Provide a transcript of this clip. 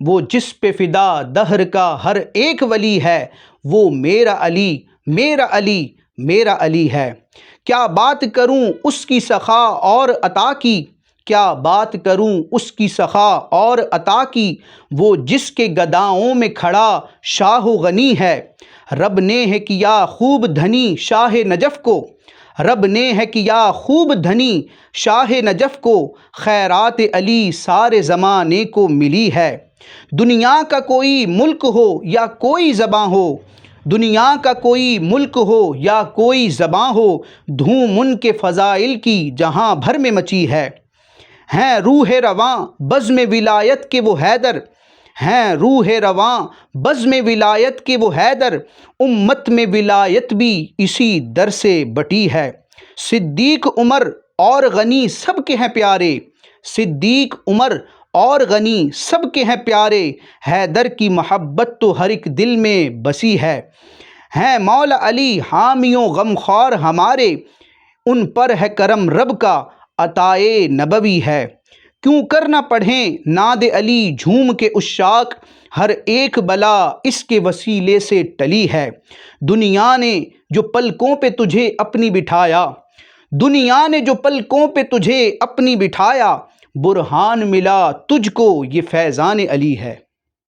وہ جس پہ فدا دہر کا ہر ایک ولی ہے، وہ میرا علی میرا علی میرا علی ہے۔ کیا بات کروں اس کی سخا اور عطا کی، کیا بات کروں اس کی سخا اور عطا کی، وہ جس کے گداؤں میں کھڑا شاہ و غنی ہے۔ رب نے ہے کیا خوب دھنی شاہ نجف کو، رب نے ہے کیا خوب دھنی شاہ نجف کو، خیرات علی سارے زمانے کو ملی ہے۔ دنیا کا کوئی ملک ہو یا کوئی زباں ہو، دنیا کا کوئی ملک ہو یا کوئی زباں ہو، دھوم ان کے فضائل کی جہاں بھر میں مچی ہے۔ ہیں روح رواں بزم ولایت کے وہ حیدر، ہیں روح رواں بزم ولایت کے وہ حیدر، امت میں ولایت بھی اسی در سے بٹی ہے۔ صدیق عمر اور غنی سب کے ہیں پیارے، صدیق عمر اور غنی سب کے ہیں پیارے، حیدر کی محبت تو ہر ایک دل میں بسی ہے۔ ہیں مولا علی حامیوں غمخوار ہمارے، ان پر ہے کرم رب کا عطائے نبوی ہے۔ کیوں کر نہ پڑھیں نعت علی جھوم کے عشاق، ہر ایک بلا اس کے وسیلے سے ٹلی ہے۔ دنیا نے جو پلکوں پہ تجھے اپنی بٹھایا، دنیا نے جو پلکوں پہ تجھے اپنی بٹھایا، برہان ملا تجھ کو یہ فیضان علی ہے۔